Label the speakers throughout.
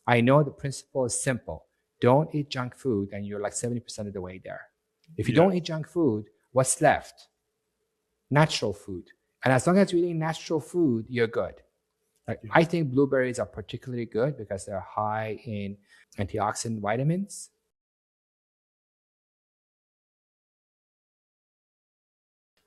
Speaker 1: I know the principle is simple. Don't eat junk food, and you're like 70% of the way there. If you don't eat junk food, what's left? Natural food. And as long as you're eating natural food, you're good. I think blueberries are particularly good because they're high in antioxidant vitamins.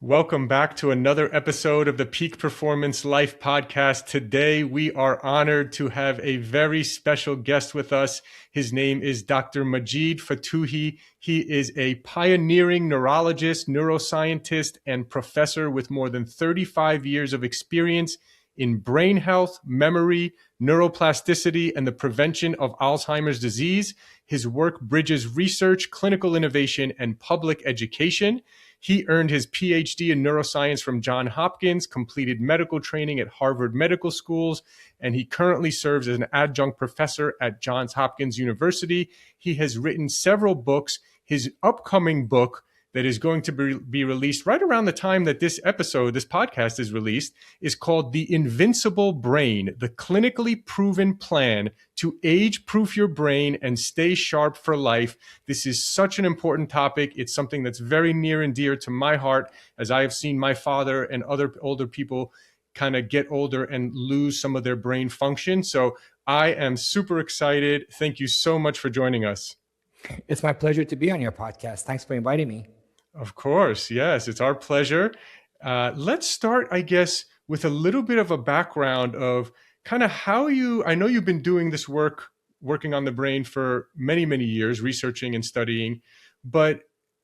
Speaker 2: Welcome back to another episode of the Peak Performance Life podcast. Today, we are honored to have a very special guest with us. His name is Dr. Majid Fotuhi. He is a pioneering neurologist, neuroscientist, and professor with more than 35 years of experience in brain health, memory, neuroplasticity, and the prevention of Alzheimer's disease. His work bridges research, clinical innovation, and public education. He earned his PhD in neuroscience from Johns Hopkins, completed medical training at Harvard Medical Schools, and he currently serves as an adjunct professor at Johns Hopkins University. He has written several books. His upcoming book that is going to be released right around the time that this podcast is released, is called The Invincible Brain, the clinically proven plan to age-proof your brain and stay sharp for life. This is such an important topic. It's something that's very near and dear to my heart, as I have seen my father and other older people kind of get older and lose some of their brain function. So I am super excited. Thank you so much for joining us.
Speaker 1: It's my pleasure to be on your podcast. Thanks for inviting me.
Speaker 2: Of course. Yes, it's our pleasure. Let's start, I guess, with a little bit of a background of kind of how I know you've been doing this working on the brain for many, many years, researching and studying, but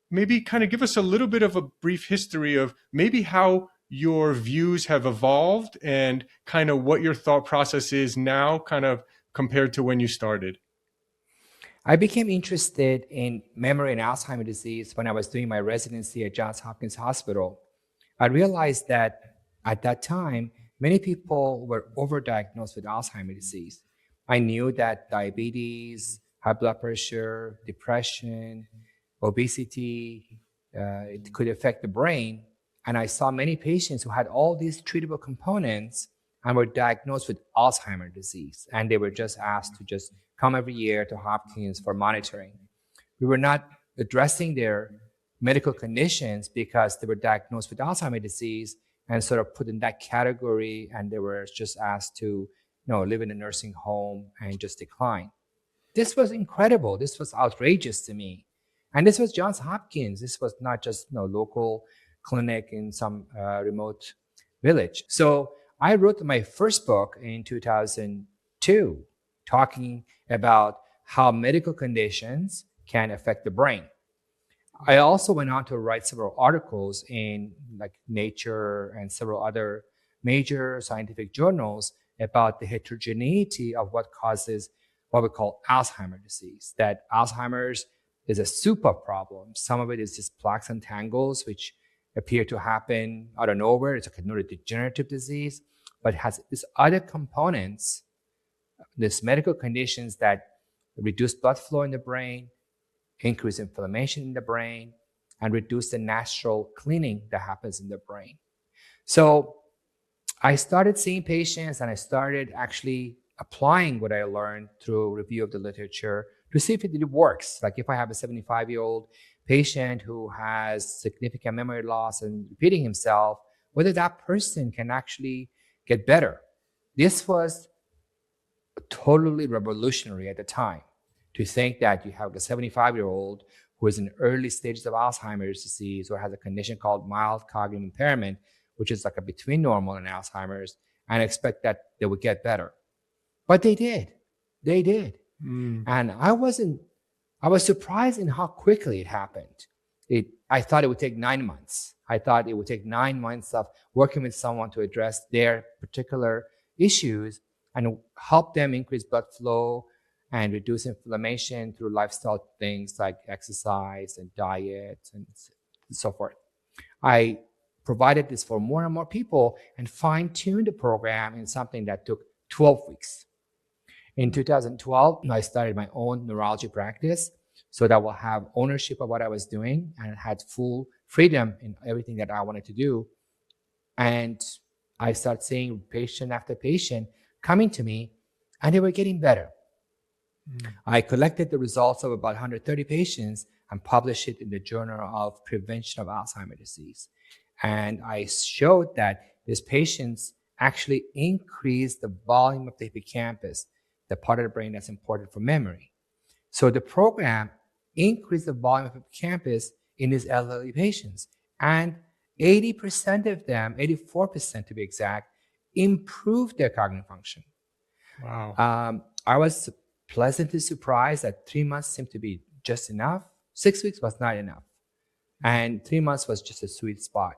Speaker 2: maybe kind of give us a little bit of a brief history of maybe how your views have evolved and kind of what your thought process is now, kind of compared to when you started.
Speaker 1: I became interested in memory and Alzheimer's disease when I was doing my residency at Johns Hopkins Hospital. I realized that at that time, many people were overdiagnosed with Alzheimer's disease. I knew that diabetes, high blood pressure, depression, obesity, it could affect the brain. And I saw many patients who had all these treatable components and were diagnosed with Alzheimer's disease. And they were just asked to just come every year to Hopkins for monitoring. We were not addressing their medical conditions because they were diagnosed with Alzheimer's disease and sort of put in that category, and they were just asked to live in a nursing home and just decline. This was incredible. This was outrageous to me. And this was Johns Hopkins. This was not just local clinic in some remote village. So I wrote my first book in 2002, talking about how medical conditions can affect the brain. I also went on to write several articles in Nature and several other major scientific journals about the heterogeneity of what causes what we call Alzheimer's disease. That Alzheimer's is a super problem. Some of it is just plaques and tangles, which appear to happen out of nowhere. It's like a neurodegenerative disease, but it has these other components, these medical conditions that reduce blood flow in the brain, increase inflammation in the brain, and reduce the natural cleaning that happens in the brain. So I started seeing patients, and I started actually applying what I learned through review of the literature to see if it works. Like if I have a 75-year-old patient who has significant memory loss and repeating himself, whether that person can actually get better. This was totally revolutionary at the time, to think that you have a 75-year-old who is in early stages of Alzheimer's disease or has a condition called mild cognitive impairment, which is like a between normal and Alzheimer's, and expect that they would get better. But they did. They did. And I was surprised in how quickly it happened. I thought it would take 9 months. I thought it would take 9 months of working with someone to address their particular issues and help them increase blood flow and reduce inflammation through lifestyle things like exercise and diet and so forth. I provided this for more and more people and fine-tuned the program in something that took 12 weeks. In 2012, I started my own neurology practice so that I will have ownership of what I was doing and had full freedom in everything that I wanted to do. And I started seeing patient after patient coming to me, and they were getting better. I collected the results of about 130 patients and published it in the Journal of Prevention of Alzheimer's Disease. And I showed that these patients actually increased the volume of the hippocampus, the part of the brain that's important for memory. So the program increased the volume of hippocampus in these elderly patients. And 80% of them, 84% to be exact, improved their cognitive function.
Speaker 2: Wow.
Speaker 1: I was pleasantly surprised that 3 months seemed to be just enough. 6 weeks was not enough. And 3 months was just a sweet spot.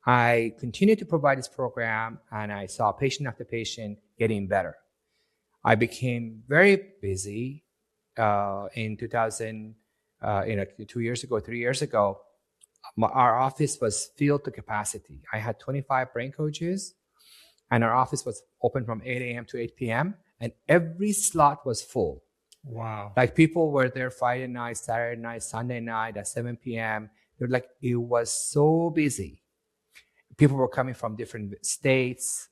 Speaker 1: I continued to provide this program, and I saw patient after patient getting better. I became very busy in 2000, 2 years ago, 3 years ago. Our office was filled to capacity. I had 25 brain coaches, and our office was open from 8 a.m. to 8 p.m., and every slot was full.
Speaker 2: Wow.
Speaker 1: Like people were there Friday night, Saturday night, Sunday night at 7 p.m. They're like, it was so busy. People were coming from different states.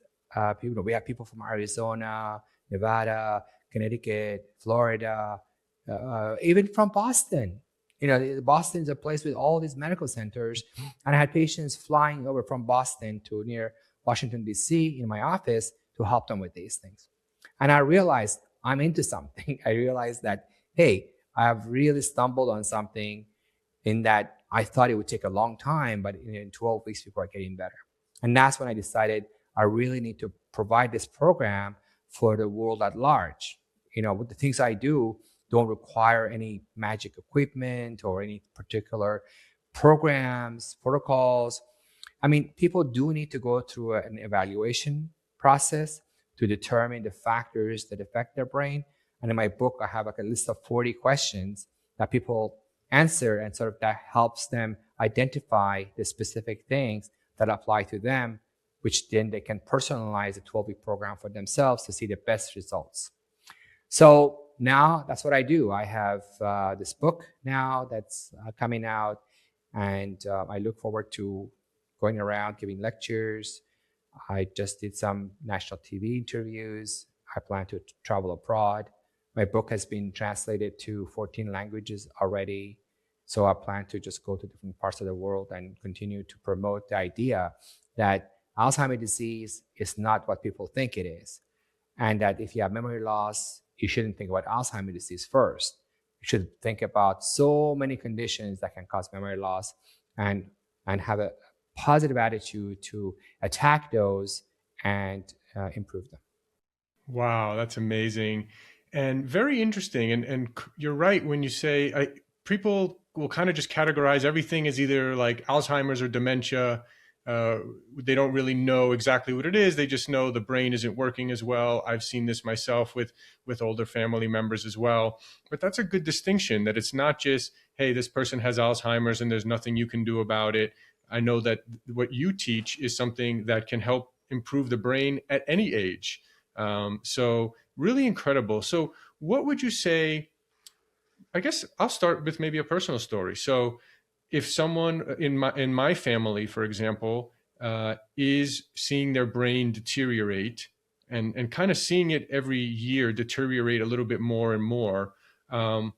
Speaker 1: We had people from Arizona, Nevada, Connecticut, Florida, even from Boston. Boston is a place with all these medical centers. And I had patients flying over from Boston to near Washington, D.C. in my office to help them with these things. And I realized I'm into something. I realized that, hey, I have really stumbled on something in that I thought it would take a long time, but in 12 weeks, people are getting better. And that's when I decided I really need to provide this program for the world at large. With the things I do don't require any magic equipment or any particular programs, protocols. I mean, people do need to go through an evaluation process to determine the factors that affect their brain. And in my book, I have like a list of 40 questions that people answer, and sort of that helps them identify the specific things that apply to them, which then they can personalize a 12-week program for themselves to see the best results. So now that's what I do. I have this book now that's coming out, and I look forward to going around giving lectures. I just did some national TV interviews. I plan to travel abroad. My book has been translated to 14 languages already. So I plan to just go to different parts of the world and continue to promote the idea that Alzheimer's disease is not what people think it is. And that if you have memory loss, you shouldn't think about Alzheimer's disease first. You should think about so many conditions that can cause memory loss and have a positive attitude to attack those and improve them.
Speaker 2: Wow, that's amazing and very interesting. And you're right when you say people will kind of just categorize everything as either like Alzheimer's or dementia. They don't really know exactly what it is. They just know the brain isn't working as well. I've seen this myself with older family members as well. But that's a good distinction, that it's not just, hey, this person has Alzheimer's and there's nothing you can do about it. I know that what you teach is something that can help improve the brain at any age. So really incredible. So what would you say? I guess I'll start with maybe a personal story. So if someone in my family, for example, is seeing their brain deteriorate and kind of seeing it every year deteriorate a little bit more and more,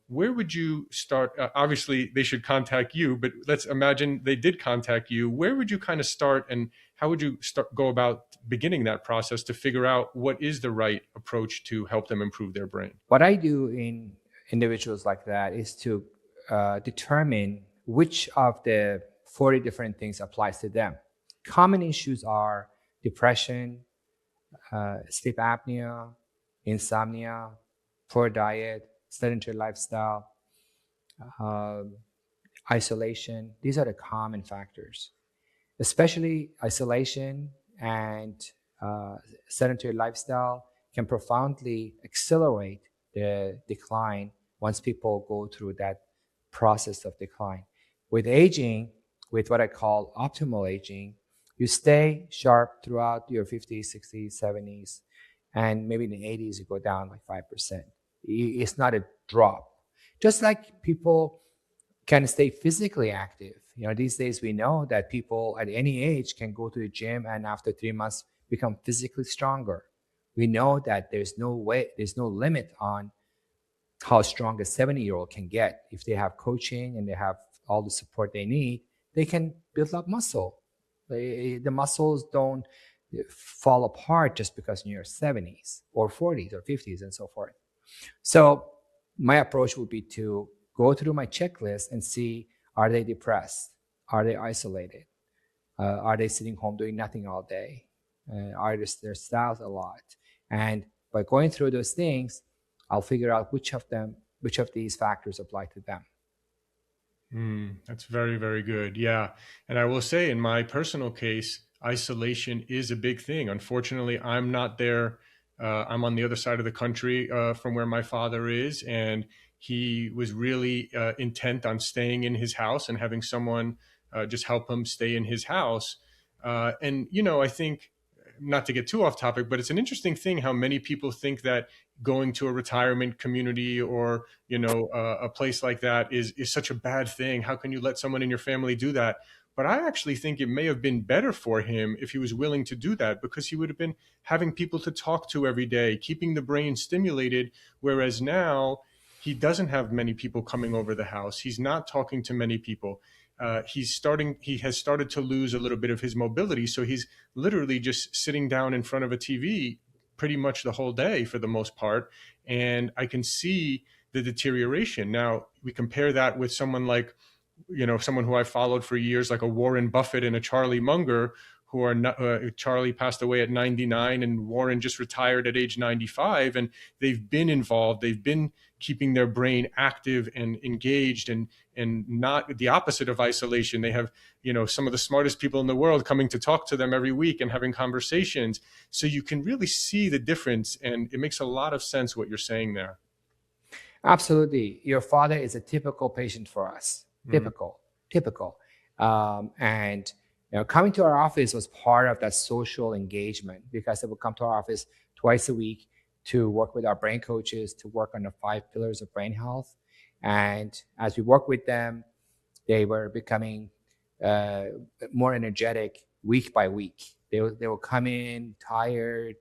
Speaker 2: where would you start? Obviously, they should contact you, but let's imagine they did contact you. Where would you kind of start, and how would you go about beginning that process to figure out what is the right approach to help them improve their brain?
Speaker 1: What I do in individuals like that is to determine which of the 40 different things applies to them. Common issues are depression, sleep apnea, insomnia, poor diet, sedentary lifestyle, isolation. These are the common factors. Especially isolation and sedentary lifestyle can profoundly accelerate the decline once people go through that process of decline. With aging, with what I call optimal aging, you stay sharp throughout your 50s, 60s, 70s, and maybe in the 80s, you go down like 5%. It's not a drop. Just like people can stay physically active. These days we know that people at any age can go to the gym and after 3 months become physically stronger. We know that there's no limit on how strong a 70-year-old can get. If they have coaching and they have all the support they need, they can build up muscle. The muscles don't fall apart just because in your 70s or 40s or 50s and so forth. So my approach would be to go through my checklist and see, are they depressed? Are they isolated? Are they sitting home doing nothing all day? Are they stressed out a lot? And by going through those things, I'll figure out which of these factors apply to them.
Speaker 2: That's very, very good. Yeah. And I will say, in my personal case, isolation is a big thing. Unfortunately, I'm not there. I'm on the other side of the country from where my father is. And he was really intent on staying in his house and having someone just help him stay in his house. And, I think, not to get too off topic, but it's an interesting thing how many people think that going to a retirement community or a place like that is such a bad thing. How can you let someone in your family do that? But I actually think it may have been better for him if he was willing to do that, because he would have been having people to talk to every day, keeping the brain stimulated. Whereas now he doesn't have many people coming over the house. He's not talking to many people. He has started to lose a little bit of his mobility. So he's literally just sitting down in front of a TV pretty much the whole day for the most part. And I can see the deterioration. Now we compare that with someone like, someone who I followed for years, like a Warren Buffett and a Charlie Munger, who are not, Charlie passed away at 99 and Warren just retired at age 95. And they've been involved. They've been keeping their brain active and engaged, and not the opposite of isolation. They have, some of the smartest people in the world coming to talk to them every week and having conversations. So you can really see the difference, and it makes a lot of sense what you're saying there.
Speaker 1: Absolutely. Your father is a typical patient for us. Typical. And coming to our office was part of that social engagement, because they would come to our office twice a week to work with our brain coaches, to work on the 5 pillars of brain health. And as we work with them, they were becoming more energetic week by week. They will come in tired,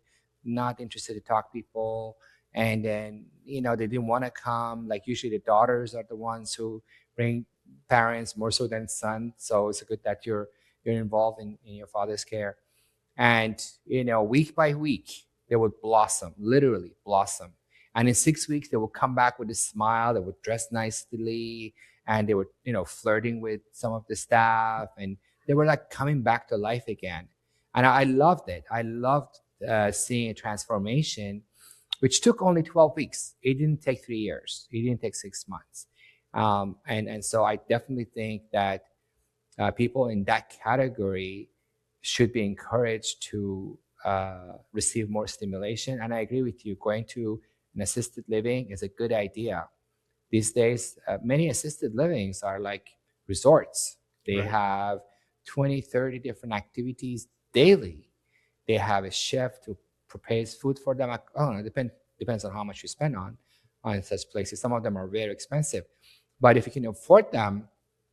Speaker 1: not interested to talk to people. And then, they didn't want to come. Like usually the daughters are the ones who bring parents more so than sons. So it's good that you're involved in your father's care. And, week by week, they would blossom, literally blossom. And in 6 weeks, they would come back with a smile. They would dress nicely, and they were, flirting with some of the staff, and they were like coming back to life again. And I loved it. I loved seeing a transformation, which took only 12 weeks. It didn't take 3 years. It didn't take 6 months. And so I definitely think that people in that category should be encouraged to receive more stimulation. And I agree with you. Going to an assisted living is a good idea. These days, many assisted livings are like resorts. They have 20, 30 different activities daily. They have a chef who prepares food for them. Depends on how much you spend on such places. Some of them are very expensive. But if you can afford them,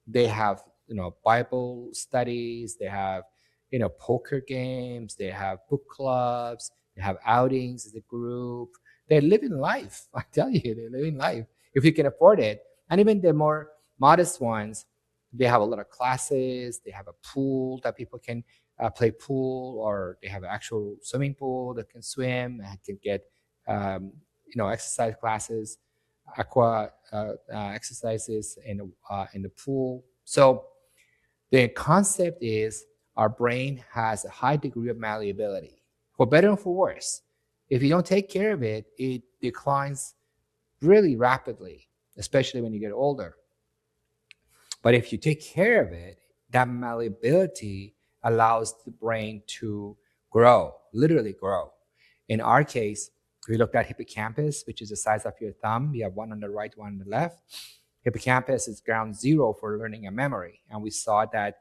Speaker 1: they have, Bible studies, they have, poker games, they have book clubs, they have outings as a group. They're living life. I tell you, they're living life if you can afford it. And even the more modest ones, they have a lot of classes. They have a pool that people can play pool, or they have an actual swimming pool that can swim and can get, exercise classes, aqua exercises in the pool. So the concept is our brain has a high degree of malleability, for better and for worse. If you don't take care of it, it declines really rapidly, especially when you get older. But if you take care of it, that malleability allows the brain to grow, literally grow. In our case, we looked at hippocampus, which is the size of your thumb. You have one on the right, one on the left. Hippocampus is ground zero for learning and memory. And we saw that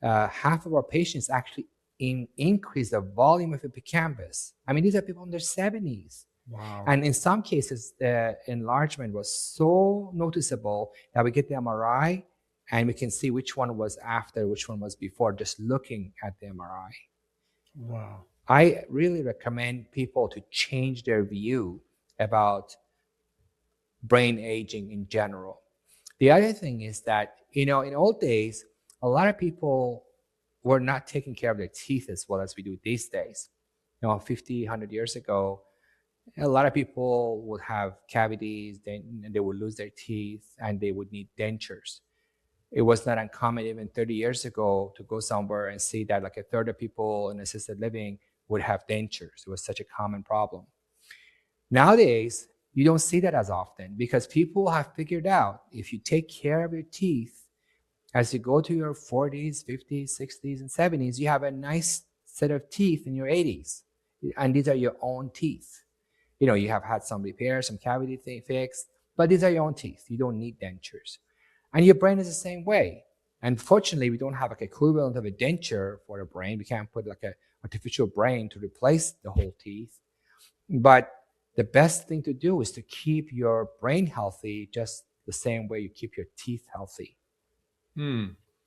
Speaker 1: half of our patients actually increase the volume of hippocampus. I mean, these are people in their 70s.
Speaker 2: Wow.
Speaker 1: And in some cases, the enlargement was so noticeable that we get the MRI and we can see which one was after, which one was before, just looking at the MRI.
Speaker 2: Wow.
Speaker 1: I really recommend people to change their view about brain aging in general. The other thing is that, in old days, a lot of people were not taking care of their teeth as well as we do these days. 50, 100 years ago, a lot of people would have cavities, they would lose their teeth, and they would need dentures. It was not uncommon even 30 years ago to go somewhere and see that like a third of people in assisted living would have dentures. It was such a common problem. Nowadays, you don't see that as often because people have figured out if you take care of your teeth as you go to your 40s, 50s, 60s, and 70s, you have a nice set of teeth in your 80s. And these are your own teeth. You have had some repairs, some cavity thing fixed, but these are your own teeth. You don't need dentures. And your brain is the same way. And fortunately, we don't have like equivalent of a denture for the brain. We can't put like an artificial brain to replace the whole teeth. But the best thing to do is to keep your brain healthy just the same way you keep your teeth healthy.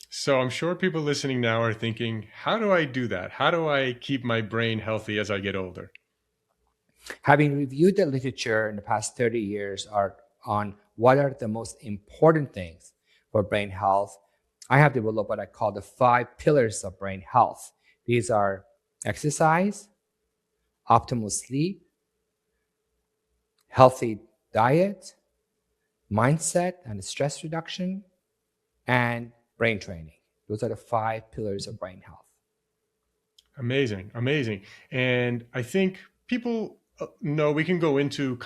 Speaker 2: So I'm sure people listening now are thinking, how do I do that? How do I keep my brain healthy as I get older?
Speaker 1: Having reviewed the literature in the past 30 years on what are the most important things for brain health, I have developed what I call the 5 pillars of brain health. These are exercise, optimal sleep, healthy diet, mindset and stress reduction, and brain training. Those are the 5 pillars of brain health.
Speaker 2: Amazing, amazing. And I think people know we can go into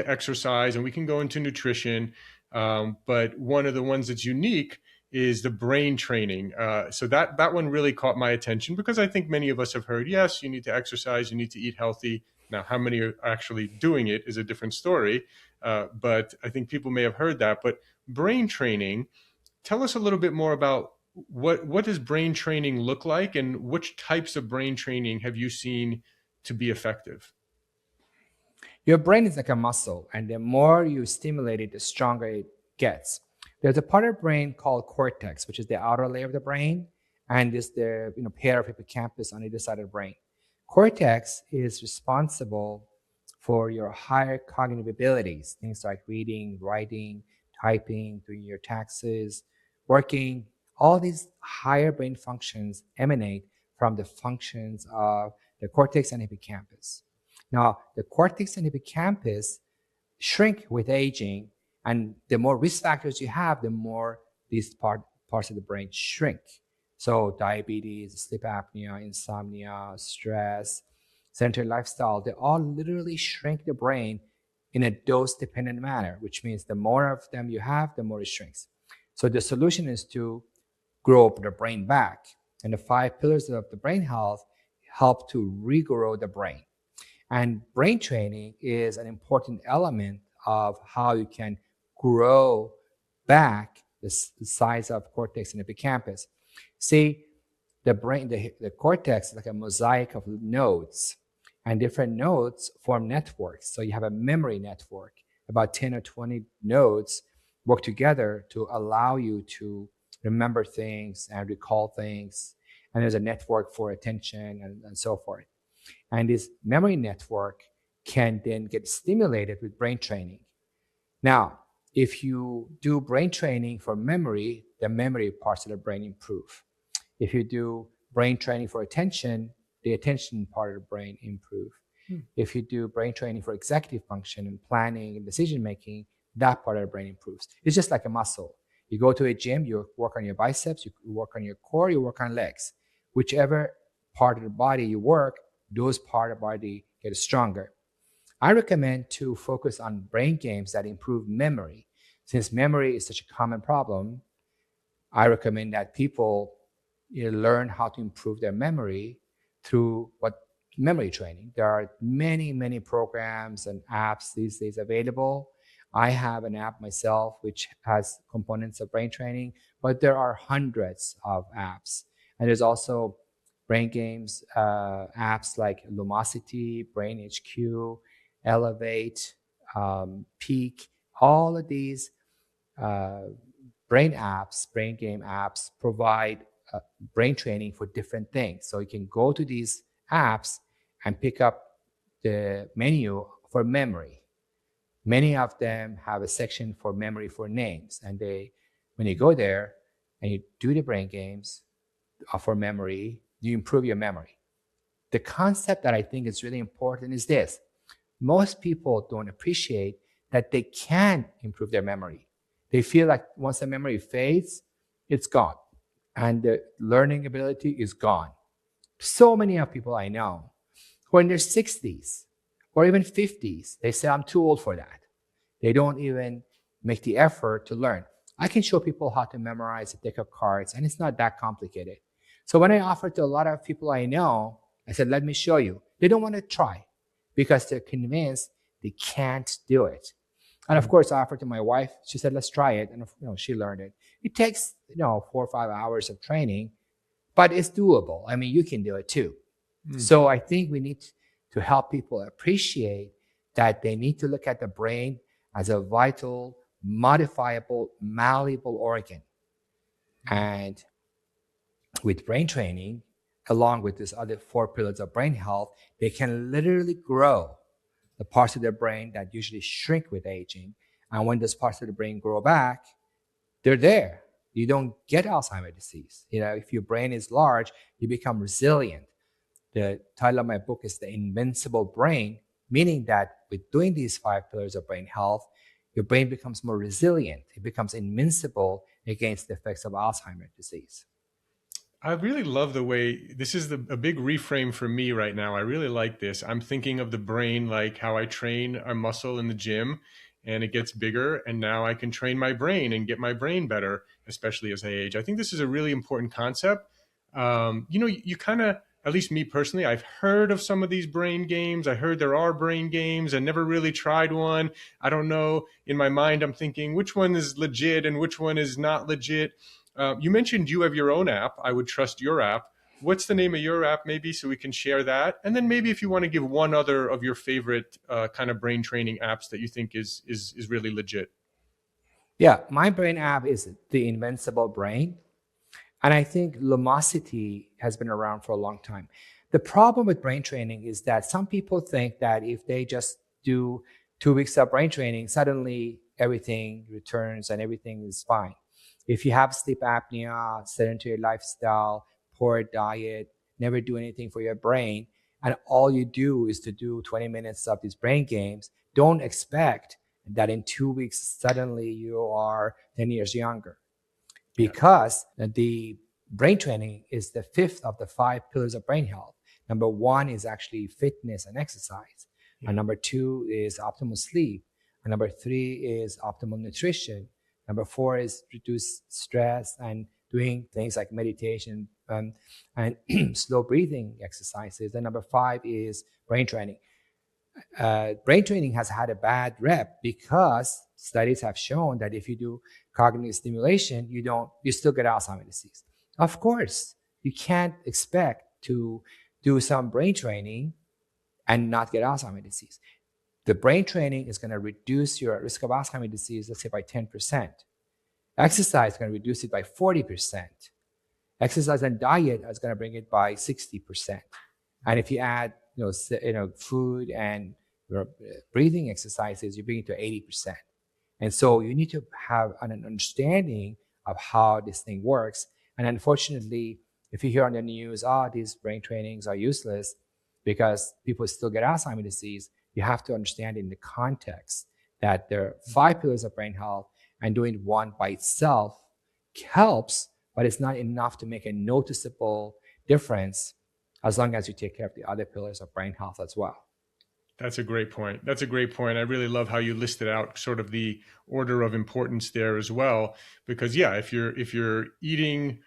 Speaker 2: exercise and we can go into nutrition, but one of the ones that's unique is the brain training. So that one really caught my attention because I think many of us have heard, yes, you need to exercise, you need to eat healthy. Now, how many are actually doing it is a different story, but I think people may have heard that. But brain training, tell us a little bit more about what does brain training look like and which types of brain training have you seen to be effective?
Speaker 1: Your brain is like a muscle, and the more you stimulate it, the stronger it gets. There's a part of the brain called cortex, which is the outer layer of the brain, and is the pair of hippocampus on either side of the brain. Cortex is responsible for your higher cognitive abilities, things like reading, writing, typing, doing your taxes, working. All these higher brain functions emanate from the functions of the cortex and hippocampus. Now, the cortex and hippocampus shrink with aging, and the more risk factors you have, the more these parts of the brain shrink. So diabetes, sleep apnea, insomnia, stress, sedentary lifestyle, they all literally shrink the brain in a dose-dependent manner, which means the more of them you have, the more it shrinks. So the solution is to grow the brain back. And the 5 pillars of the brain health help to regrow the brain. And brain training is an important element of how you can grow back the size of cortex and hippocampus. See, the brain, the cortex is like a mosaic of nodes, and different nodes form networks. So you have a memory network. About 10 or 20 nodes work together to allow you to remember things and recall things. And there's a network for attention and so forth. And this memory network can then get stimulated with brain training. Now, if you do brain training for memory, the memory parts of the brain improve. If you do brain training for attention, the attention part of the brain improve. If you do brain training for executive function and planning and decision making, that part of the brain improves. It's just like a muscle. You go to a gym, you work on your biceps, you work on your core, you work on legs. Whichever part of the body you work, those part of the body get stronger. I recommend to focus on brain games that improve memory. Since memory is such a common problem, I recommend that people learn how to improve their memory through memory training. There are many, many programs and apps these days available. I have an app myself which has components of brain training, but there are hundreds of apps. And there's also brain games, apps like Lumosity, Brain HQ, Elevate, Peak. All of these brain game apps provide brain training for different things. So you can go to these apps and pick up the menu for memory. Many of them have a section for memory for names. And when you go there and you do the brain games for memory, you improve your memory. The concept that I think is really important is this. Most people don't appreciate that they can improve their memory. They feel like once the memory fades, it's gone and the learning ability is gone. So many of people I know who are in their 60s or even 50s, they say, I'm too old for that. They don't even make the effort to learn. I can show people how to memorize a deck of cards, and it's not that complicated. So when I offer to a lot of people I know, I said, let me show you. They don't want to try because they're convinced they can't do it. And of course, I offered to my wife. She said, let's try it. And she learned it. It takes 4 or 5 hours of training, but it's doable. I mean, you can do it too. So I think we need to help people appreciate that they need to look at the brain as a vital, modifiable, malleable organ. And with brain training, along with these other 4 pillars of brain health, they can literally grow the parts of their brain that usually shrink with aging. And when those parts of the brain grow back, they're there. You don't get Alzheimer's disease. If your brain is large, you become resilient. The title of my book is The Invincible Brain, meaning that with doing these 5 pillars of brain health, your brain becomes more resilient. It becomes invincible against the effects of Alzheimer's disease.
Speaker 2: I really love the way this is a big reframe for me right now. I really like this. I'm thinking of the brain like how I train a muscle in the gym and it gets bigger. And now I can train my brain and get my brain better, especially as I age. I think this is a really important concept. You kind of, at least me personally, I've heard of some of these brain games. I heard there are brain games. I never really tried one. I don't know. In my mind, I'm thinking which one is legit and which one is not legit. You mentioned you have your own app. I would trust your app. What's the name of your app, maybe, so we can share that? And then maybe if you want to give one other of your favorite kind of brain training apps that you think is really legit.
Speaker 1: Yeah, my brain app is The Invincible Brain. And I think Lumosity has been around for a long time. The problem with brain training is that some people think that if they just do 2 weeks of brain training, suddenly everything returns and everything is fine. If you have sleep apnea, sedentary lifestyle, poor diet, never do anything for your brain, and all you do is to do 20 minutes of these brain games, don't expect that in 2 weeks, suddenly you are 10 years younger. Because the brain training is the 5th of the 5 pillars of brain health. Number 1 is actually fitness and exercise. And number 2 is optimal sleep. And number 3 is optimal nutrition. Number 4 is reduce stress and doing things like meditation and slow breathing exercises. And number 5 is brain training. Brain training has had a bad rep because studies have shown that if you do cognitive stimulation, you still get Alzheimer's disease. Of course, you can't expect to do some brain training and not get Alzheimer's disease. The brain training is going to reduce your risk of Alzheimer's disease, let's say by 10%. Exercise is going to reduce it by 40%. Exercise and diet is going to bring it by 60%. And if you add food and breathing exercises, you bring it to 80%. And so you need to have an understanding of how this thing works. And unfortunately, if you hear on the news, these brain trainings are useless because people still get Alzheimer's disease, you have to understand in the context that there are 5 pillars of brain health, and doing one by itself helps, but it's not enough to make a noticeable difference as long as you take care of the other pillars of brain health as well.
Speaker 2: That's a great point. That's a great point. I really love how you listed out sort of the order of importance there as well, because if you're eating,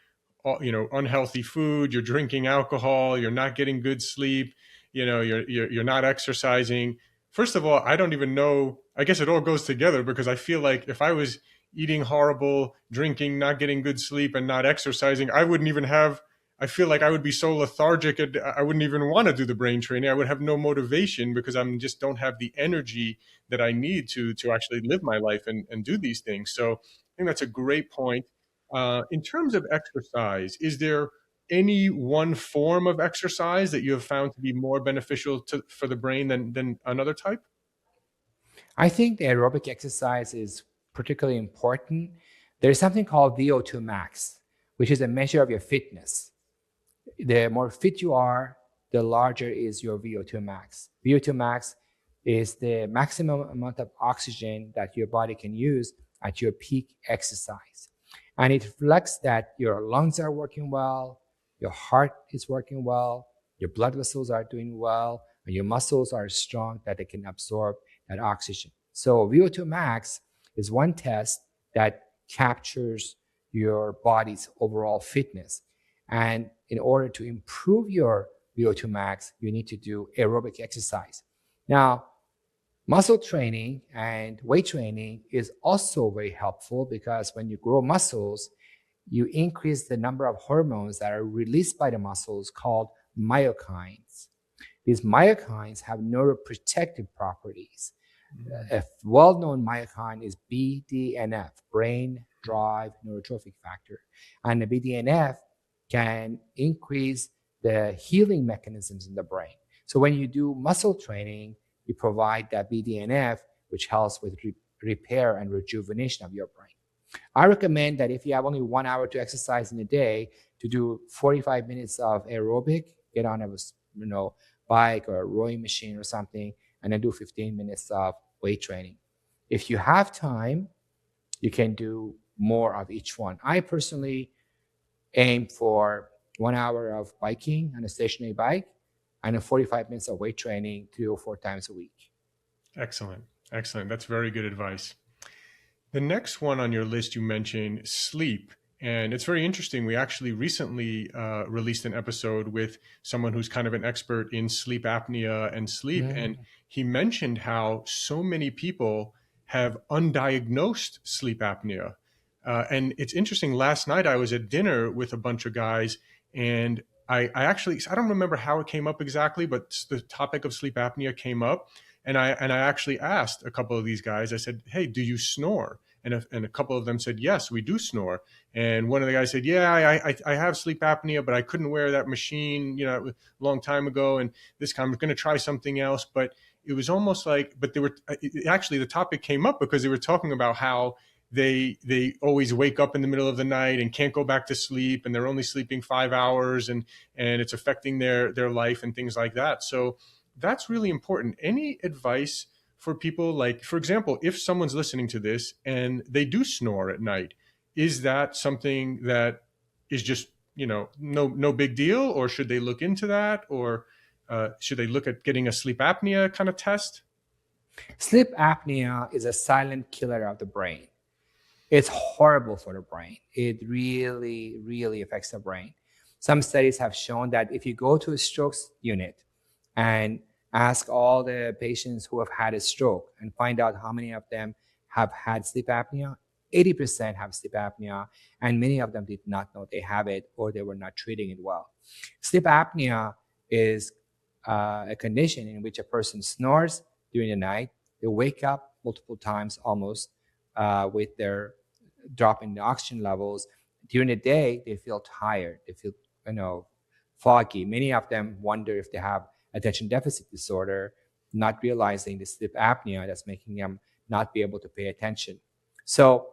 Speaker 2: unhealthy food, you're drinking alcohol, you're not getting good sleep, you're not exercising. First of all, I don't even know. I guess it all goes together because I feel like if I was eating horrible, drinking, not getting good sleep, and not exercising, I feel like I would be so lethargic and I wouldn't even want to do the brain training. I would have no motivation because I'm just don't have the energy that I need to actually live my life and do these things. So I think that's a great point. In terms of exercise, is there any one form of exercise that you have found to be more beneficial for the brain than another type?
Speaker 1: I think the aerobic exercise is particularly important. There's something called VO2 max, which is a measure of your fitness. The more fit you are, the larger is your VO2 max. VO2 max is the maximum amount of oxygen that your body can use at your peak exercise. And it reflects that your lungs are working well, your heart is working well, your blood vessels are doing well, and your muscles are strong that they can absorb that oxygen. So VO2 max is one test that captures your body's overall fitness. And in order to improve your VO2 max, you need to do aerobic exercise. Now, muscle training and weight training is also very helpful because when you grow muscles, you increase the number of hormones that are released by the muscles called myokines. These myokines have neuroprotective properties. A well-known myokine is BDNF, brain drive neurotrophic factor. And the BDNF can increase the healing mechanisms in the brain. So when you do muscle training, you provide that BDNF, which helps with repair and rejuvenation of your brain. I recommend that if you have only 1 hour to exercise in a day, to do 45 minutes of aerobic, get on a bike or a rowing machine or something, and then do 15 minutes of weight training. If you have time, you can do more of each one. I personally aim for 1 hour of biking on a stationary bike and 45 minutes of weight training 3 or 4 times a week.
Speaker 2: Excellent. Excellent. That's very good advice. The next one on your list, you mentioned sleep. And it's very interesting. We actually recently released an episode with someone who's kind of an expert in sleep apnea and sleep. And he mentioned how so many people have undiagnosed sleep apnea. And it's interesting. Last night I was at dinner with a bunch of guys, and I don't remember how it came up exactly, but the topic of sleep apnea came up. And I actually asked a couple of these guys, I said, hey, do you snore? And a couple of them said, yes, we do snore. And one of the guys said, yeah, I have sleep apnea, but I couldn't wear that machine, a long time ago. And this time I'm going to try something else. But it was almost like, but actually the topic came up because they were talking about how they always wake up in the middle of the night and can't go back to sleep. And they're only sleeping 5 hours and it's affecting their life and things like that. So that's really important. Any advice for people, like, for example, if someone's listening to this and they do snore at night, is that something that is just, no big deal, or should they look into that, or should they look at getting a sleep apnea kind of test?
Speaker 1: Sleep apnea is a silent killer of the brain. It's horrible for the brain. It really, really affects the brain. Some studies have shown that if you go to a stroke unit and ask all the patients who have had a stroke and find out how many of them have had sleep apnea, 80% have sleep apnea, and many of them did not know they have it or they were not treating it well. Sleep apnea is a condition in which a person snores during the night. They wake up multiple times almost with their drop in the oxygen levels. During the day, they feel tired. They feel, foggy. Many of them wonder if they have attention deficit disorder, not realizing the sleep apnea that's making them not be able to pay attention. So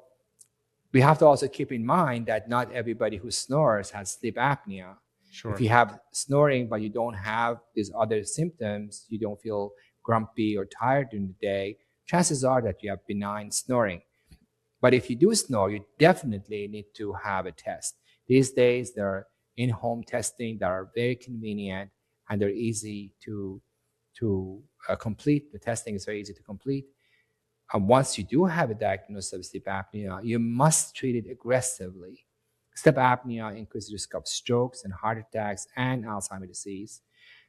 Speaker 1: we have to also keep in mind that not everybody who snores has sleep apnea.
Speaker 2: Sure.
Speaker 1: If you have snoring, but you don't have these other symptoms, you don't feel grumpy or tired during the day, chances are that you have benign snoring. But if you do snore, you definitely need to have a test. These days, there are in-home testing that are very convenient and they're easy to complete. The testing is very easy to complete. And once you do have a diagnosis of sleep apnea, you must treat it aggressively. Sleep apnea increases risk of strokes and heart attacks and Alzheimer's disease.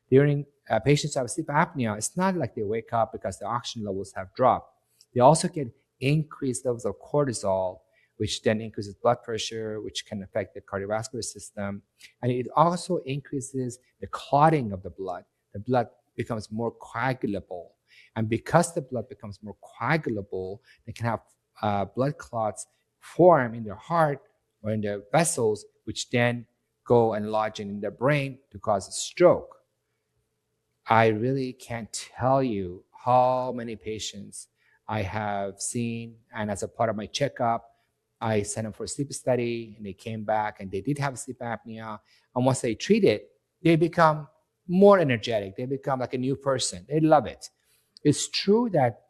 Speaker 1: During patients who have sleep apnea, it's not like they wake up because the oxygen levels have dropped. They also get increased levels of cortisol, which then increases blood pressure, which can affect the cardiovascular system. And it also increases the clotting of the blood. The blood becomes more coagulable. And because the blood becomes more coagulable, they can have blood clots form in their heart or in their vessels, which then go and lodge in their brain to cause a stroke. I really can't tell you how many patients I have seen, and as a part of my checkup, I sent them for a sleep study, and they came back and they did have sleep apnea. And once they treat it, they become more energetic. They become like a new person. They love it. It's true that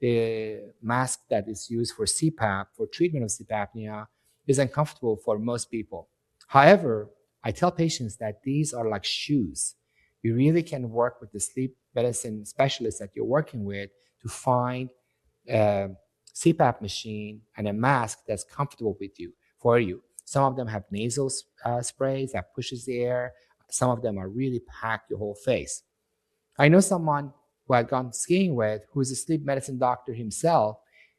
Speaker 1: the mask that is used for CPAP, for treatment of sleep apnea, is uncomfortable for most people. However, I tell patients that these are like shoes. You really can work with the sleep medicine specialist that you're working with to find a CPAP machine and a mask that's comfortable with you for you. Some of them have nasal sprays that pushes the air. Some of them are really packed your whole face. I know someone who I'd gone skiing with who's a sleep medicine doctor himself,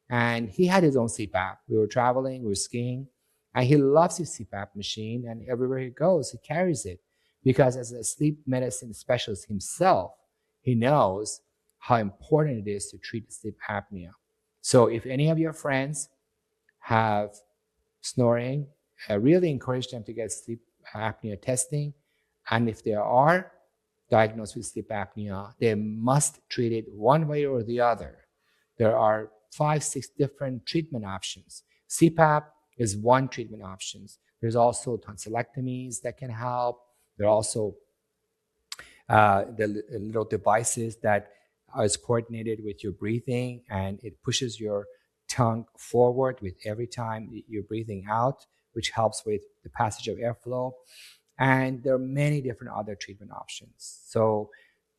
Speaker 1: and he had his own CPAP. We were traveling, we were skiing, and he loves his CPAP machine, and everywhere he goes, he carries it because as a sleep medicine specialist himself, he knows how important it is to treat sleep apnea. So if any of your friends have snoring, I really encourage them to get sleep apnea testing. And if they are diagnosed with sleep apnea, they must treat it one way or the other. There are 5, 6 different treatment options. CPAP is one treatment option. There's also tonsillectomies that can help. There are also the little devices that is coordinated with your breathing, and it pushes your tongue forward with every time you're breathing out, which helps with the passage of airflow. And there are many different other treatment options. So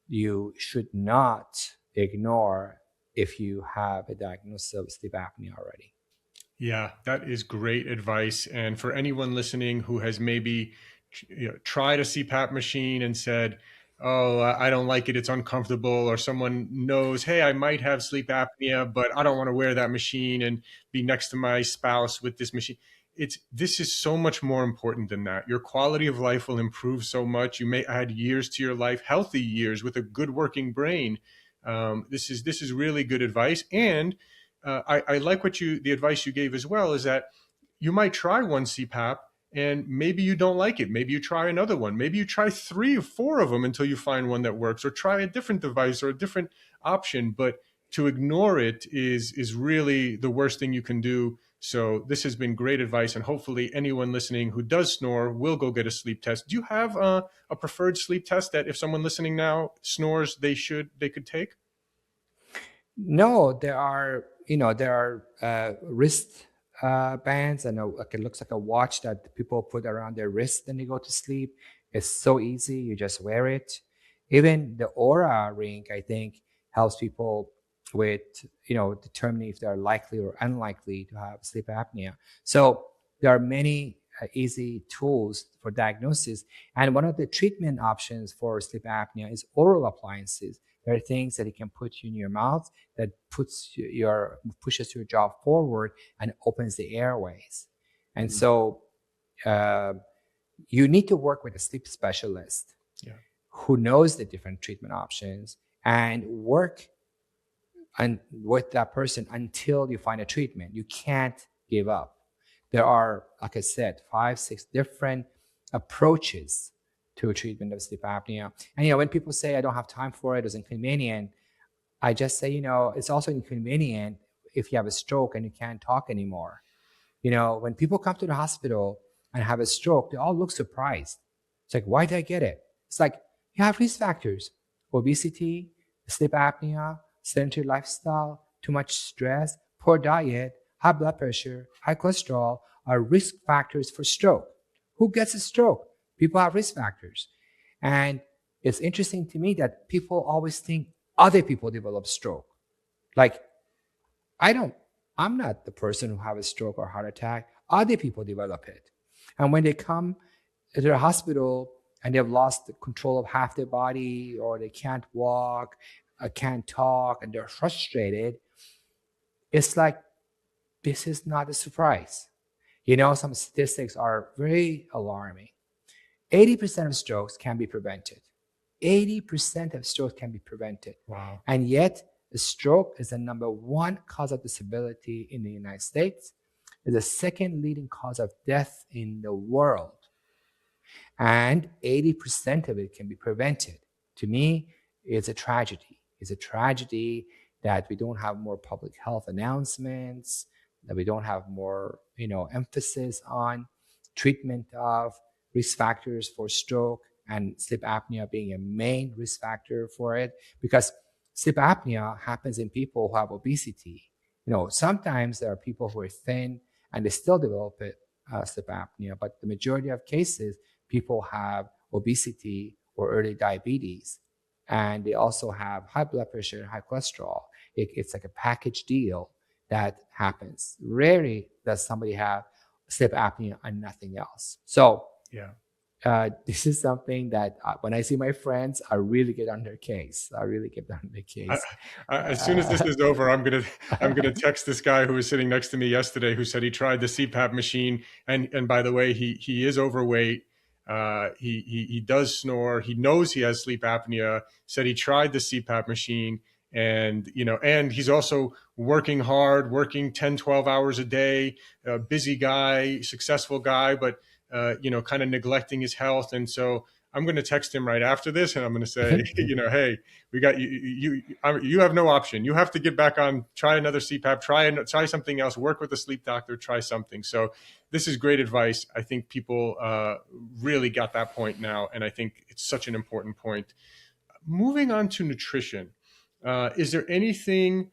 Speaker 1: you should not ignore if you have a diagnosis of sleep apnea already.
Speaker 2: Yeah, that is great advice. And for anyone listening who has maybe tried a CPAP machine and said, "Oh, I don't like it. It's uncomfortable," or someone knows, "Hey, I might have sleep apnea, but I don't want to wear that machine and be next to my spouse with this machine." This is so much more important than that. Your quality of life will improve so much. You may add years to your life, healthy years with a good working brain. This is really good advice. And I like the advice you gave as well, is that you might try one CPAP and maybe you don't like it. Maybe you try another one. Maybe you try 3 or 4 of them until you find one that works, or try a different device or a different option. But to ignore it is really the worst thing you can do. So this has been great advice, and hopefully anyone listening who does snore will go get a sleep test. Do you have a preferred sleep test that if someone listening now snores, they could take?
Speaker 1: No, there are wrist bands, and like it looks like a watch that people put around their wrist when they go to sleep. It's so easy; you just wear it. Even the Aura ring, I think, helps people with determining if they're likely or unlikely to have sleep apnea. So there are many easy tools for diagnosis, and one of the treatment options for sleep apnea is oral appliances. There are things that you can put in your mouth that pushes your jaw forward and opens the airways. And so uh, you need to work with a sleep specialist
Speaker 2: Yeah.
Speaker 1: who knows the different treatment options and work with that person until you find a treatment. You can't give up. There are, like I said, 5, 6 different approaches to a treatment of sleep apnea. And when people say I don't have time for it, it's inconvenient, I just say, it's also inconvenient if you have a stroke and you can't talk anymore. When people come to the hospital and have a stroke, they all look surprised. It's like, why did I get it? It's like, you have risk factors: obesity, sleep apnea, sedentary lifestyle, too much stress, poor diet, high blood pressure, high cholesterol are risk factors for stroke. Who gets a stroke? People have risk factors. And it's interesting to me that people always think other people develop stroke. Like, I don't, I'm not the person who have a stroke or heart attack. Other people develop it. And when they come to the hospital and they've lost the control of half their body, or they can't walk, can't talk, and they're frustrated, it's like, this is not a surprise. Some statistics are very alarming. 80% of strokes can be prevented. 80% of strokes can be prevented.
Speaker 2: Wow.
Speaker 1: And yet, a stroke is the number 1 cause of disability in the United States. It's the second leading cause of death in the world. And 80% of it can be prevented. To me, it's a tragedy. It's a tragedy that we don't have more public health announcements, that we don't have more, emphasis on treatment of risk factors for stroke, and sleep apnea being a main risk factor for it, because sleep apnea happens in people who have obesity. Sometimes there are people who are thin and they still develop it, sleep apnea, but the majority of cases, people have obesity or early diabetes, and they also have high blood pressure and high cholesterol. It's like a package deal that happens. Rarely does somebody have sleep apnea and nothing else. So
Speaker 2: Yeah.
Speaker 1: this is something that when I see my friends, I really get on their case. I really get on their
Speaker 2: I,
Speaker 1: case.
Speaker 2: as soon as this is over, I'm gonna text this guy who was sitting next to me yesterday, who said he tried the CPAP machine, and by the way, he is overweight. He does snore. He knows he has sleep apnea. Said he tried the CPAP machine, and and he's also working hard, working 10, 12 hours a day. A busy guy, successful guy, but kind of neglecting his health. And so I'm going to text him right after this, and I'm going to say, hey, we got you. You have no option. You have to get back on. Try another CPAP. Try something else. Work with a sleep doctor. Try something. So this is great advice. I think people really got that point now, and I think it's such an important point. Moving on to nutrition, is there anything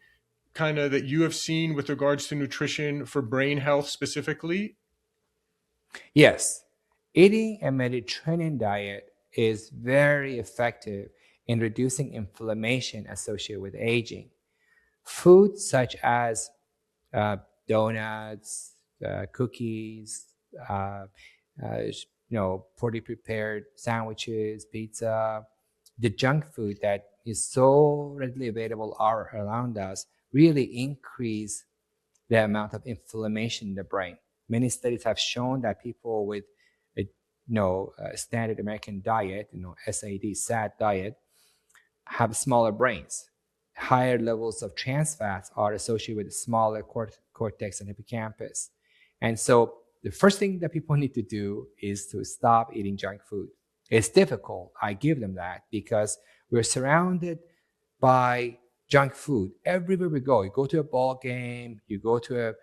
Speaker 2: kind of that you have seen with regards to nutrition for brain health specifically?
Speaker 1: Yes, eating a Mediterranean diet is very effective in reducing inflammation associated with aging. Foods such as uh, donuts, cookies, uh, poorly prepared sandwiches, pizza, the junk food that is so readily available around us really increase the amount of inflammation in the brain. Many studies have shown that people with a standard American diet, SAD diet, have smaller brains. Higher levels of trans fats are associated with smaller cortex and hippocampus. And so the first thing that people need to do is to stop eating junk food. It's difficult, I give them that, because we're surrounded by junk food everywhere we go. You go to a ball game, you go to a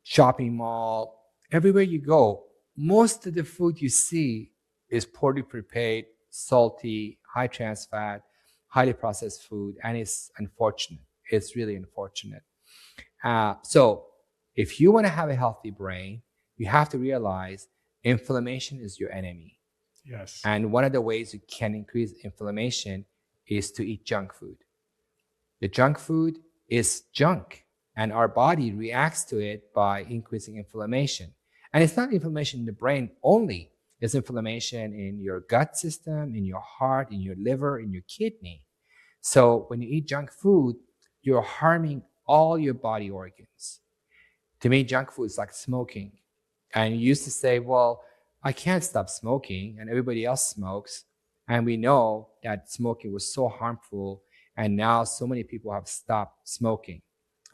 Speaker 1: shopping mall, everywhere you go, most of the food you see is poorly prepared, salty, high trans fat, highly processed food, and it's unfortunate. It's really unfortunate. So if you want to have a healthy brain, you have to realize inflammation is your enemy.
Speaker 2: Yes.
Speaker 1: And one of the ways you can increase inflammation is to eat junk food. The junk food is junk, and our body reacts to it by increasing inflammation. And it's not inflammation in the brain only, it's inflammation in your gut system, in your heart, in your liver, in your kidney. So when you eat junk food, you're harming all your body organs. To me, junk food is like smoking. And you used to say, well, I can't stop smoking, and everybody else smokes. And we know that smoking was so harmful, and now so many people have stopped smoking.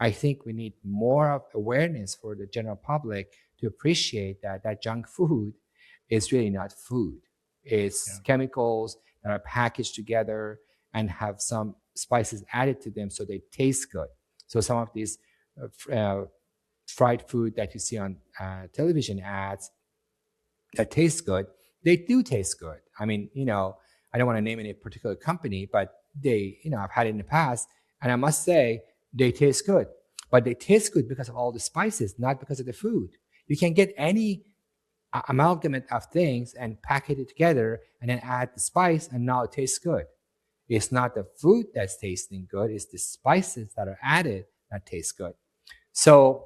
Speaker 1: I think we need more of awareness for the general public to appreciate that junk food is really not food. It's chemicals that are packaged together and have some spices added to them so they taste good. So some of these fried food that you see on television ads that taste good, they do taste good. I mean, I don't want to name any particular company, but they, I've had it in the past, and I must say they taste good. But they taste good because of all the spices, not because of the food. You can get any amalgamate of things and package it together and then add the spice, and now it tastes good. It's not the food that's tasting good, it's the spices that are added that taste good. So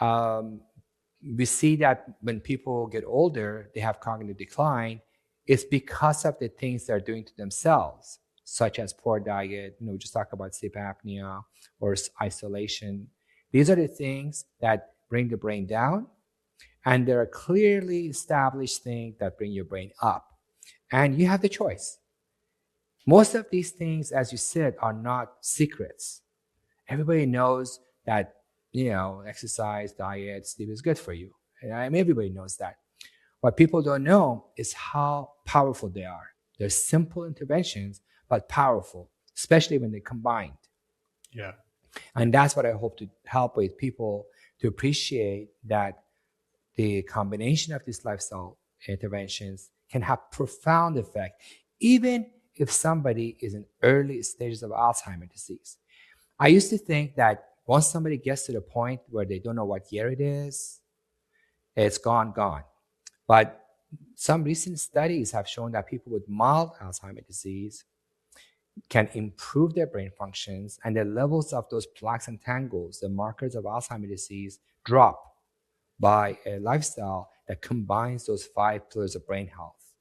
Speaker 1: um, we see that when people get older, they have cognitive decline. It's because of the things they're doing to themselves, such as poor diet, we just talk about sleep apnea or isolation. These are the things that bring the brain down, and there are clearly established things that bring your brain up. And you have the choice. Most of these things, as you said, are not secrets. Everybody knows that, exercise, diet, sleep is good for you. And everybody knows that. What people don't know is how powerful they are. They're simple interventions, but powerful, especially when they're combined.
Speaker 2: Yeah.
Speaker 1: And that's what I hope to help with people to appreciate that the combination of these lifestyle interventions can have profound effect, even if somebody is in early stages of Alzheimer's disease. I used to think that once somebody gets to the point where they don't know what year it is, it's gone. But some recent studies have shown that people with mild Alzheimer's disease can improve their brain functions, and the levels of those plaques and tangles, the markers of Alzheimer's disease, drop by a lifestyle that combines those 5 pillars of brain health.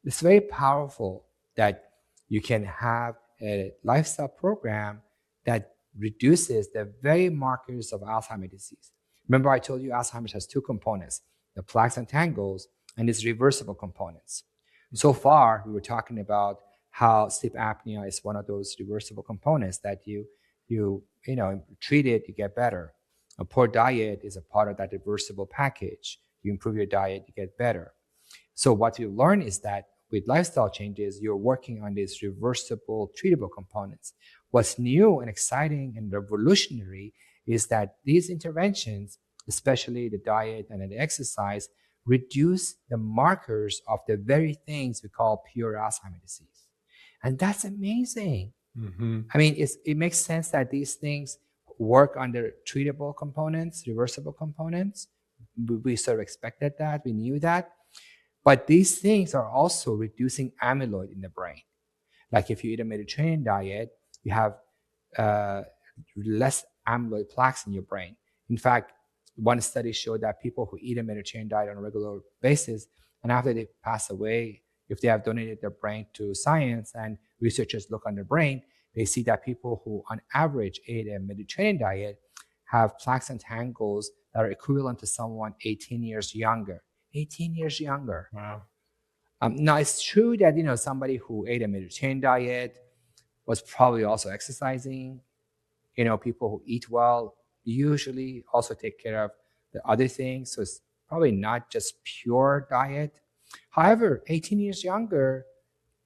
Speaker 1: It's very powerful that you can have a lifestyle program that reduces the very markers of Alzheimer's disease. Remember, I told you Alzheimer's has 2 components, the plaques and tangles, and its reversible components. So far, we were talking about how sleep apnea is one of those reversible components that you treat it, you get better. A poor diet is a part of that reversible package. You improve your diet, you get better. So what you learn is that with lifestyle changes, you're working on these reversible, treatable components. What's new and exciting and revolutionary is that these interventions, especially the diet and the exercise, reduce the markers of the very things we call pure Alzheimer's disease. And that's amazing.
Speaker 2: Mm-hmm.
Speaker 1: I mean, it makes sense that these things work on the treatable components, reversible components. We sort of expected that, we knew that. But these things are also reducing amyloid in the brain. Like if you eat a Mediterranean diet, you have less amyloid plaques in your brain. In fact, one study showed that people who eat a Mediterranean diet on a regular basis, and after they pass away, if they have donated their brain to science and researchers look on their brain, they see that people who on average ate a Mediterranean diet have plaques and tangles that are equivalent to someone 18 years younger. 18 years younger.
Speaker 2: Wow.
Speaker 1: Now, it's true that, somebody who ate a Mediterranean diet was probably also exercising. People who eat well usually also take care of the other things. So it's probably not just pure diet. However, 18 years younger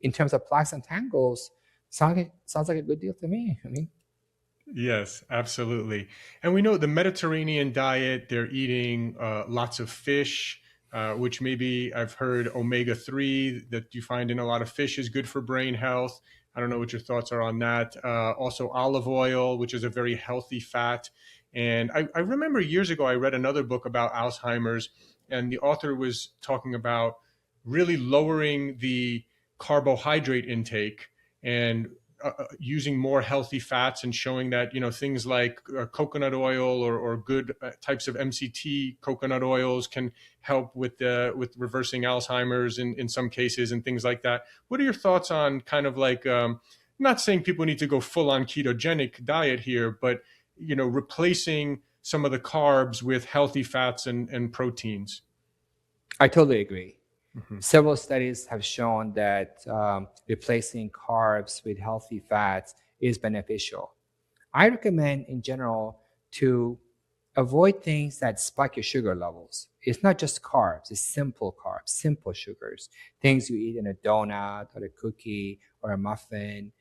Speaker 1: in terms of plaques and tangles sounds like a good deal to me. I mean,
Speaker 2: Yes, absolutely. And we know the Mediterranean diet, they're eating lots of fish, which maybe I've heard omega-3 that you find in a lot of fish is good for brain health. I don't know what your thoughts are on that. Also, olive oil, which is a very healthy fat. And I remember years ago, I read another book about Alzheimer's, and the author was talking about really lowering the carbohydrate intake and using more healthy fats, and showing that things like coconut oil or good types of MCT coconut oils can help with reversing Alzheimer's in some cases and things like that. What are your thoughts on kind of like not saying people need to go full on ketogenic diet here, but replacing some of the carbs with healthy fats and proteins?
Speaker 1: I totally agree.
Speaker 2: Mm-hmm.
Speaker 1: Several studies have shown that replacing carbs with healthy fats is beneficial. I recommend in general to avoid things that spike your sugar levels. It's not just carbs, it's simple carbs, simple sugars, things you eat in a donut or a cookie or a muffin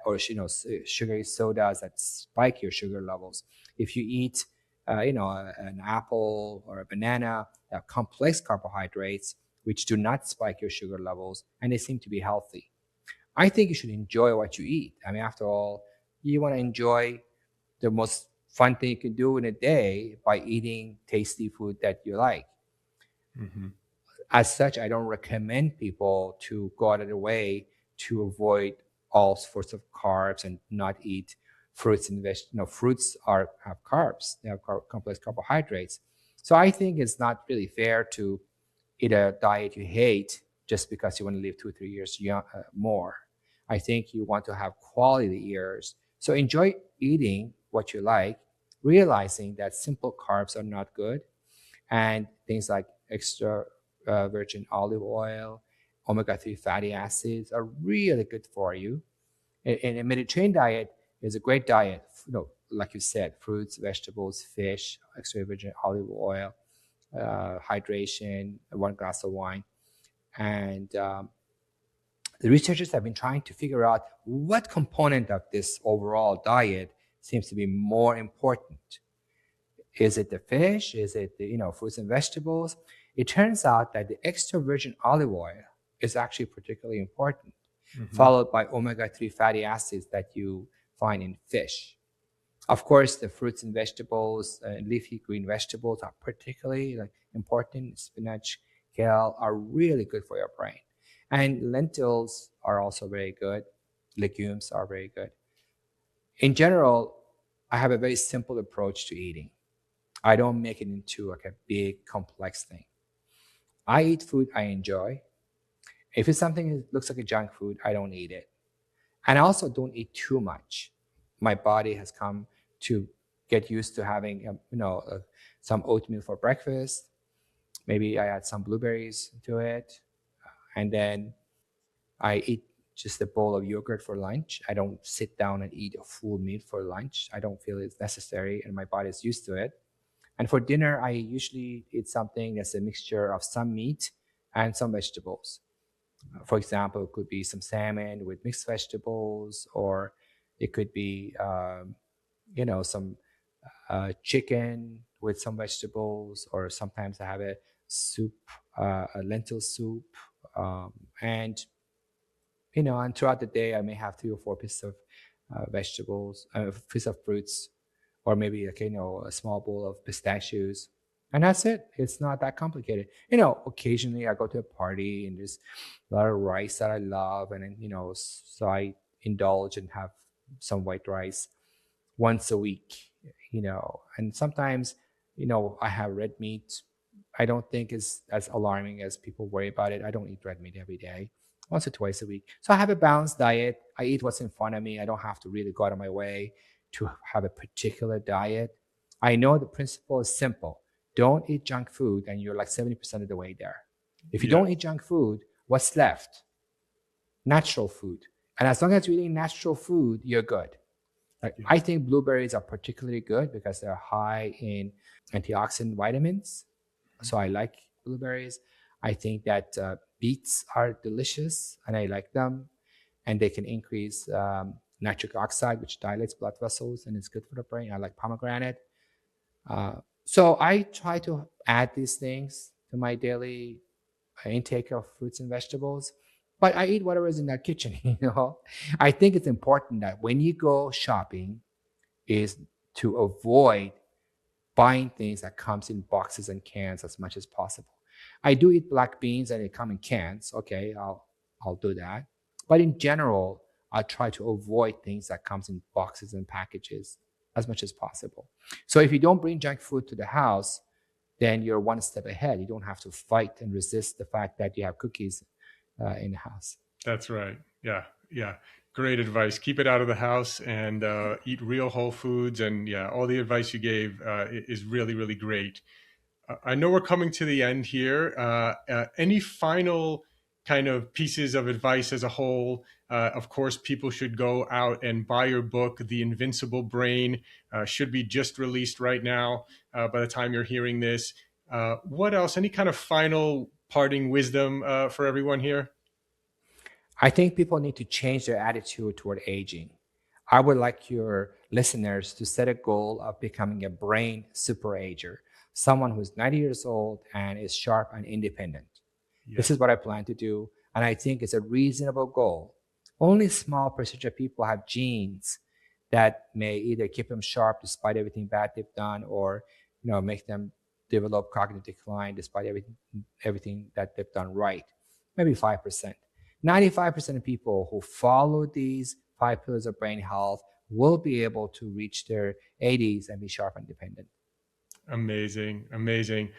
Speaker 1: or sugary sodas that spike your sugar levels. If you eat an apple or a banana, complex carbohydrates, which do not spike your sugar levels, and they seem to be healthy. I think you should enjoy what you eat. I mean, after all, you want to enjoy the most fun thing you can do in a day by eating tasty food that you like.
Speaker 2: Mm-hmm.
Speaker 1: As such, I don't recommend people to go out of their way to avoid all sorts of carbs and not eat fruits and vegetables. Fruits have carbs; they have complex carbohydrates. So I think it's not really fair to eat a diet you hate just because you want to live 2 or 3 years more. I think you want to have quality years. So enjoy eating what you like, realizing that simple carbs are not good, and things like extra virgin olive oil, omega-3 fatty acids are really good for you. And a Mediterranean diet is a great diet. Like you said, fruits, vegetables, fish, extra virgin olive oil, hydration, 1 glass of wine. And the researchers have been trying to figure out what component of this overall diet seems to be more important. Is it the fish? Is it the fruits and vegetables? It turns out that the extra virgin olive oil is actually particularly important, followed by omega-3 fatty acids that you find in fish. Of course, the fruits and vegetables, leafy green vegetables are particularly important. Spinach, kale are really good for your brain. And lentils are also very good. Legumes are very good. In general, I have a very simple approach to eating. I don't make it into like a big, complex thing. I eat food I enjoy. If it's something that looks like a junk food, I don't eat it. And I also don't eat too much. My body has come to get used to having, some oatmeal for breakfast. Maybe I add some blueberries to it. And then I eat just a bowl of yogurt for lunch. I don't sit down and eat a full meal for lunch. I don't feel it's necessary, and my body is used to it. And for dinner, I usually eat something that's a mixture of some meat and some vegetables. For example, it could be some salmon with mixed vegetables, or it could be, some chicken with some vegetables, or sometimes I have a soup, a lentil soup, and and throughout the day I may have 3 or 4 pieces of vegetables, piece of fruits, or maybe a small bowl of pistachios, and that's it. It's not that complicated. Occasionally I go to a party and there's a lot of rice that I love, and then so I indulge and have some white rice once a week. And sometimes I have red meat. I don't think it's as alarming as people worry about it. I don't eat red meat every day, once or twice a week. So I have a balanced diet. I eat what's in front of me. I don't have to really go out of my way to have a particular diet. I know the principle is simple. Don't eat junk food, and you're like 70% of the way there. If you don't eat junk food, what's left? Natural food. And as long as you're eating natural food, you're good. I think blueberries are particularly good because they're high in antioxidant vitamins. So I like blueberries. I think that beets are delicious, and I like them. And they can increase nitric oxide, which dilates blood vessels and is good for the brain. I like pomegranate. So I try to add these things to my daily intake of fruits and vegetables. But I eat whatever is in that kitchen. I think it's important that when you go shopping, is to avoid buying things that comes in boxes and cans as much as possible. I do eat black beans and they come in cans. Okay, I'll do that. But in general, I try to avoid things that comes in boxes and packages as much as possible. So if you don't bring junk food to the house, then you're one step ahead. You don't have to fight and resist the fact that you have cookies in the house.
Speaker 2: That's right. Yeah. Yeah. Great advice. Keep it out of the house and eat real whole foods. And yeah, all the advice you gave is really, really great. I know we're coming to the end here. Any final kind of pieces of advice as a whole? Of course, people should go out and buy your book, The Invincible Brain. Should be just released right now by the time you're hearing this. What else? Any kind of final parting wisdom for everyone here?
Speaker 1: I think people need to change their attitude toward aging. I would like your listeners to set a goal of becoming a brain super ager, someone who's 90 years old and is sharp and independent. This is what I plan to do, and I think it's a reasonable goal. Only a small percentage of people have genes that may either keep them sharp despite everything bad they've done, or make them develop cognitive decline despite everything that they've done right. Maybe 5%. 95% of people who follow these 5 pillars of brain health will be able to reach their 80s and be sharp and dependent.
Speaker 2: Amazing. Amazing.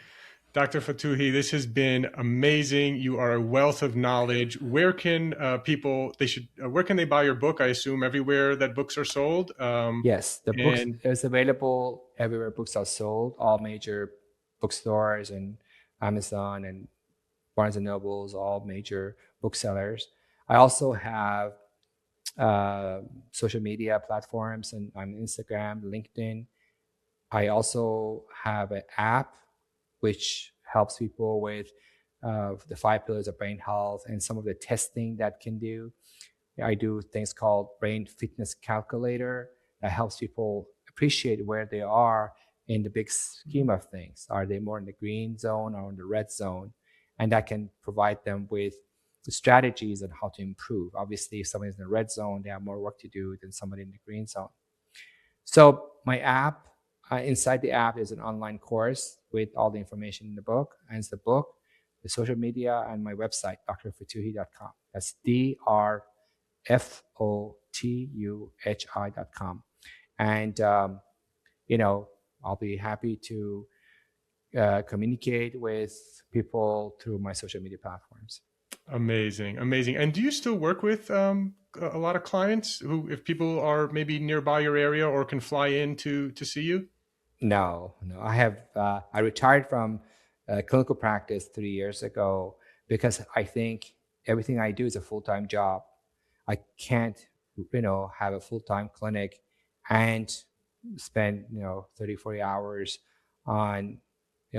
Speaker 2: Dr. Fotuhi, this has been amazing. You are a wealth of knowledge. Where can where can they buy your book? I assume everywhere that books are sold.
Speaker 1: Yes, the book is available everywhere books are sold, all major bookstores and Amazon and Barnes and Nobles, all major booksellers. I also have social media platforms, and I'm Instagram, LinkedIn. I also have an app which helps people with the 5 pillars of brain health and some of the testing that can do. I do things called brain fitness calculator that helps people appreciate where they are in the big scheme of things. Are they more in the green zone or in the red zone? And that can provide them with the strategies on how to improve. Obviously, if somebody's in the red zone, they have more work to do than somebody in the green zone. So my app, inside the app is an online course with all the information in the book, and it's the book, the social media, and my website, drfotuhi.com. That's drfotuhi.com. And, I'll be happy to communicate with people through my social media platforms.
Speaker 2: Amazing. And do you still work with a lot of clients who, if people are maybe nearby your area or can fly in to see you?
Speaker 1: No. I retired from clinical practice 3 years ago because I think everything I do is a full-time job. I can't, have a full-time clinic and spend, 30, 40 hours on,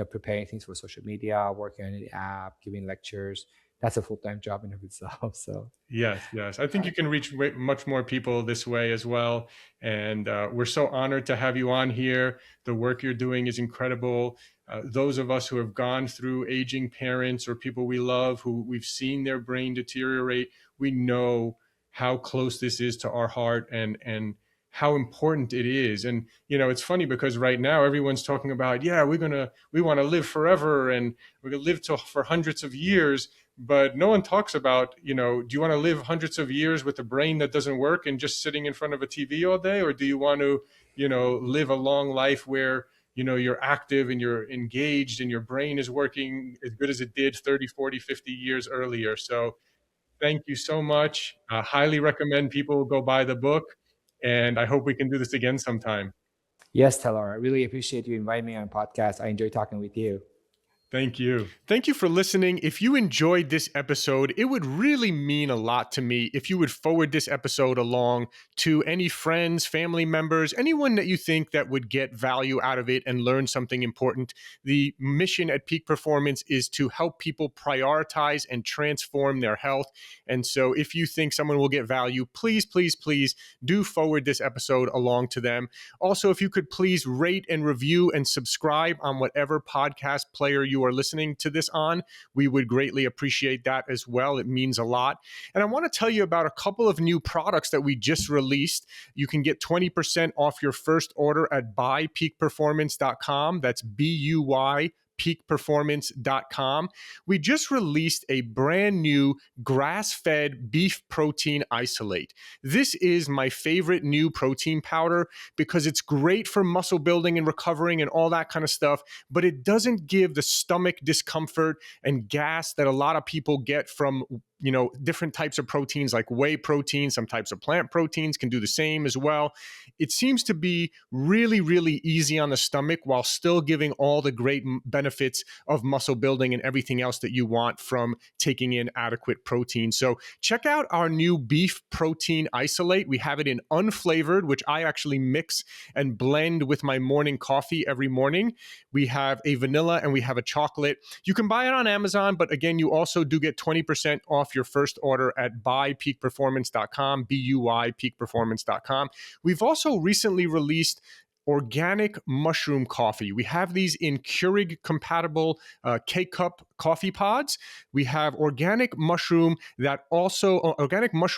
Speaker 1: preparing things for social media, working on the app, giving lectures. That's a full-time job in of itself. So
Speaker 2: Yes. I think you can reach much more people this way as well. And we're so honored to have you on here. The work you're doing is incredible. Those of us who have gone through aging parents or people we love who we've seen their brain deteriorate, we know how close this is to our heart and how important it is. And, it's funny because right now everyone's talking about, we want to live forever and we're going to live for hundreds of years. But no one talks about, do you want to live hundreds of years with a brain that doesn't work and just sitting in front of a TV all day? Or do you want to, live a long life where, you're active and you're engaged and your brain is working as good as it did 30, 40, 50 years earlier? So thank you so much. I highly recommend people go buy the book. And I hope we can do this again sometime.
Speaker 1: yes, Taylor, I really appreciate you inviting me on a podcast. I enjoy talking with you.
Speaker 2: Thank you. Thank you for listening. If you enjoyed this episode, it would really mean a lot to me if you would forward this episode along to any friends, family members, anyone that you think that would get value out of it and learn something important. The mission at Peak Performance is to help people prioritize and transform their health. And so if you think someone will get value, please do forward this episode along to them. Also, if you could please rate and review and subscribe on whatever podcast player you are listening to this on, we would greatly appreciate that as well. It means a lot. And I want to tell you about a couple of new products that we just released. You can get 20% off your first order at buypeakperformance.com. That's BUY peakperformance.com. We just released a brand new grass-fed beef protein isolate. This is my favorite new protein powder because it's great for muscle building and recovering and all that kind of stuff, but it doesn't give the stomach discomfort and gas that a lot of people get from different types of proteins like whey protein. Some types of plant proteins can do the same as well. It seems to be really, really easy on the stomach while still giving all the great benefits of muscle building and everything else that you want from taking in adequate protein. So check out our new beef protein isolate. We have it in unflavored, which I actually mix and blend with my morning coffee every morning. We have a vanilla and we have a chocolate. You can buy it on Amazon, but again, you also do get 20% off your first order at buypeakperformance.com, BUY peakperformance.com. We've also recently released organic mushroom coffee. We have these in Keurig compatible K-cup coffee pods. We have organic mushroom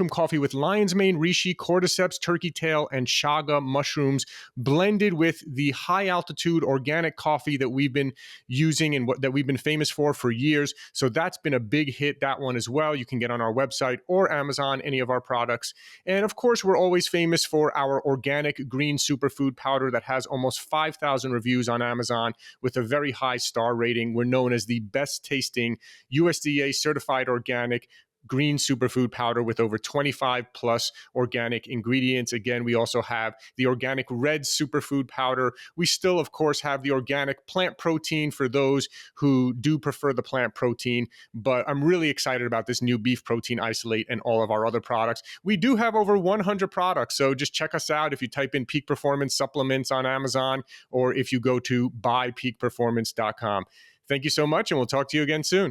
Speaker 2: coffee with lion's mane, reishi, cordyceps, turkey tail, and chaga mushrooms blended with the high altitude organic coffee that we've been using and that we've been famous for years. So that's been a big hit, that one as well. You can get on our website or Amazon, any of our products. And of course, we're always famous for our organic green superfood powder that has almost 5,000 reviews on Amazon with a very high star rating. We're known as the best tasting USDA certified organic green superfood powder with over 25 plus organic ingredients. Again, we also have the organic red superfood powder. We still, of course, have the organic plant protein for those who do prefer the plant protein, but I'm really excited about this new beef protein isolate and all of our other products. We do have over 100 products, so just check us out if you type in Peak Performance Supplements on Amazon or if you go to buypeakperformance.com. Thank you so much, and we'll talk to you again soon.